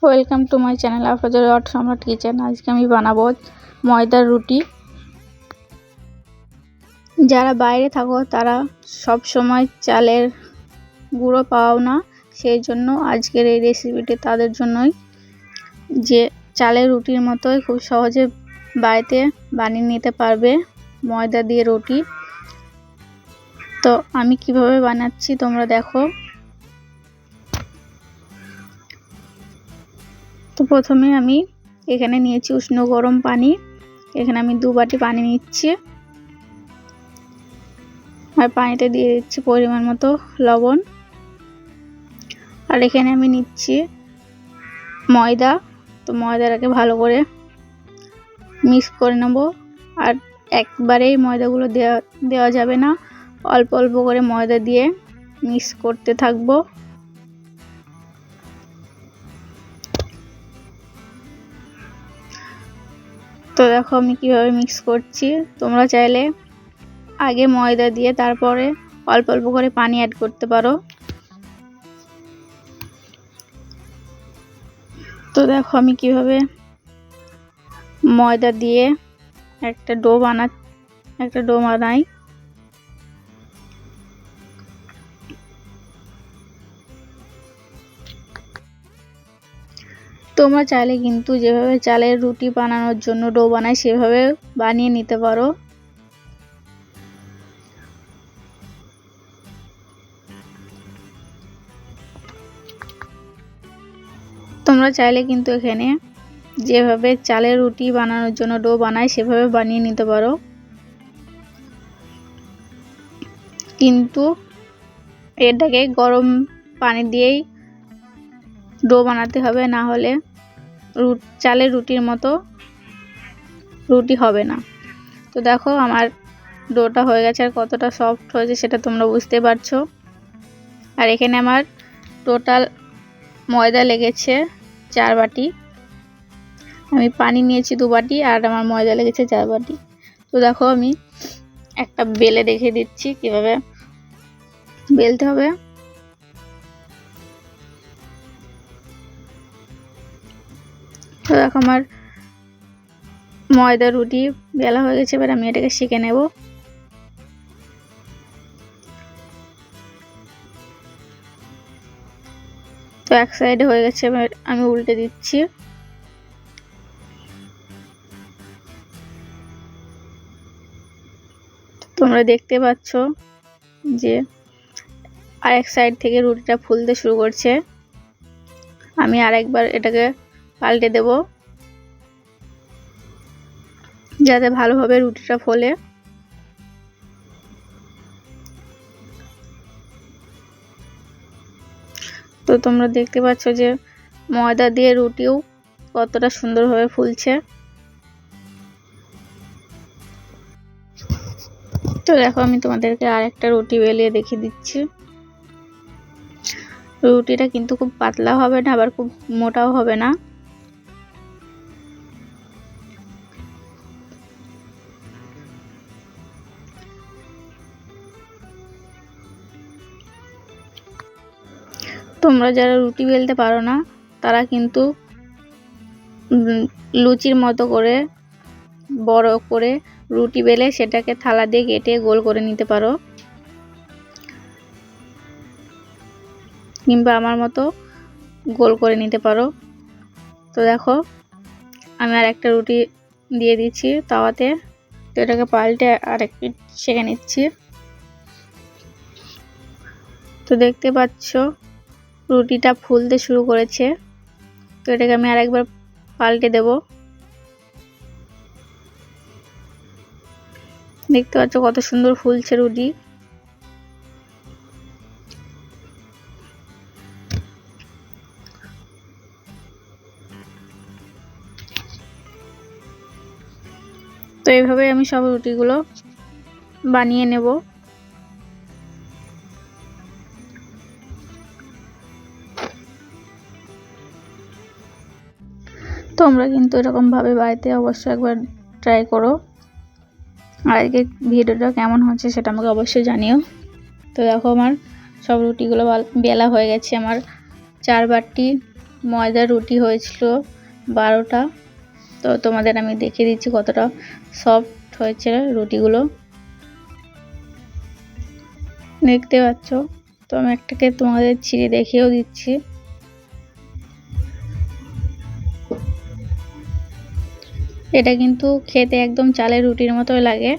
Welcome to my channel Afroza dot সম্রাট kitchen. আজকে আমি বানাবো ময়দার রুটি। যারা বাইরে থাকো তারা সব সময় চালের গুঁড়ো পাও না, সেই জন্য আজকের এই রেসিপিটি তাদের জন্যই, যে চালের রুটির মতোই খুব সহজে বাড়িতে বানিয়ে নিতে পারবে ময়দা দিয়ে রুটি। তো আমি কিভাবে বানাচ্ছি তোমরা দেখো। তো প্রথমে আমি এখানে নিয়েছি উষ্ণ গরম পানি। এখানে আমি 2 বাটি পানি নিচ্ছি, আর পানিতে দিয়ে দিচ্ছি পরিমাণ মতো লবণ। আর এখানে আমি নিচ্ছি ময়দা। তো ময়দাটাকে ভালো করে মিক্স করে নেব। আর একবারেই ময়দাগুলো দেওয়া যাবে না, অল্প অল্প করে ময়দা দিয়ে মিক্স করতে থাকবো। তো দেখো আমি কিভাবে মিক্স করছি। তোমরা চাইলে আগে ময়দা দিয়ে তারপরে অল্প অল্প করে পানি অ্যাড করতে পারো। তো দেখো আমি কিভাবে ময়দা দিয়ে একটা ডো বানাই। তোমরা চাইলে কিন্তু যেভাবে চালের রুটি বানানোর জন্য ডো বানায় সেভাবে বানিয়ে নিতে পারো। তোমরা চাইলে কিন্তু এখানে যেভাবে চালের রুটি বানানোর জন্য ডো বানায় সেভাবে বানিয়ে নিতে পারো, কিন্তু এটাকে গরম পানি দিয়েই ডো বানাতে হবে, না হলে চালের রুটির মতো রুটি হবে না। তো দেখো আমার ডোটা হয়ে গেছে, আর কতটা সফট হয়েছে সেটা তোমরা বুঝতে পারছো। আর এখানে আমার টোটাল ময়দা লেগেছে 4 বাটি। আমি পানি নিয়েছি 2 বাটি, আর আমার ময়দা লেগেছে 4 বাটি। তো দেখো আমি একটা বেলে দেখিয়ে দিচ্ছি কিভাবে বেলতে হবে। তো দেখো আমার ময়দা রুটি বেলা হয়ে গেছে, এবার আমি এটাকে সেঁকে নেব। তো এক সাইডে হয়ে গেছে, এবার আমি উল্টে দিচ্ছি। তোমরা দেখতে পাচ্ছ যে আরেক সাইড থেকে রুটিটা ফুলতে শুরু করছে। আমি আরেকবার এটাকে পাল্টে দেব যাতে ভালোভাবে রুটিটা ফোলে। তো তোমরা দেখতে পাচ্ছ যে ময়দা দিয়ে রুটিও কতটা সুন্দরভাবে ফুলছে। তো দেখো আমি তোমাদেরকে আরেকটা রুটি বেলিয়ে দেখিয়ে দিচ্ছি। রুটিটা কিন্তু খুব পাতলা হবে না, আবার খুব মোটাও হবে না। তোমরা যারা রুটি বেলতে পারো না তারা কিন্তু লুচির মতো করে বড় করে রুটি বেলে সেটাকে থালা দিয়ে কেটে গোল করে নিতে পারো, কিংবা আমার মতো গোল করে নিতে পারো। তো দেখো আমি আর একটা রুটি দিয়ে দিচ্ছি তাওয়াতে। তো এটাকে পাল্টে আর একটু সেঁকে নিচ্ছি। তো দেখতে পাচ্ছ রুটিটা ফুলতে শুরু করেছে। তো এটাকে আমি আরেকবার পাল্টে দেব। দেখতে পাচ্ছ কত সুন্দর ফুলছে রুটি। তো এইভাবে আমি সব রুটিগুলো বানিয়ে নেব। তোমরা কিন্তু এরকমভাবে বাড়িতে অবশ্যই একবার ট্রাই করো। আর আজকে ভিডিওটা কেমন হচ্ছে সেটা আমাকে অবশ্যই জানিও। তো দেখো আমার সব রুটিগুলো বেলা হয়ে গেছে। আমার 4 বাটি ময়দার রুটি হয়েছিল 12টা। তো তোমাদের আমি দেখিয়ে দিচ্ছি কতটা সফট হয়েছে রুটিগুলো, দেখতে পাচ্ছ। তো আমি একটাকে তোমাদের ছিঁড়ে দেখিয়েও দিচ্ছি। এটা কিন্তু খেতে একদম চালের রুটির মতোই লাগে।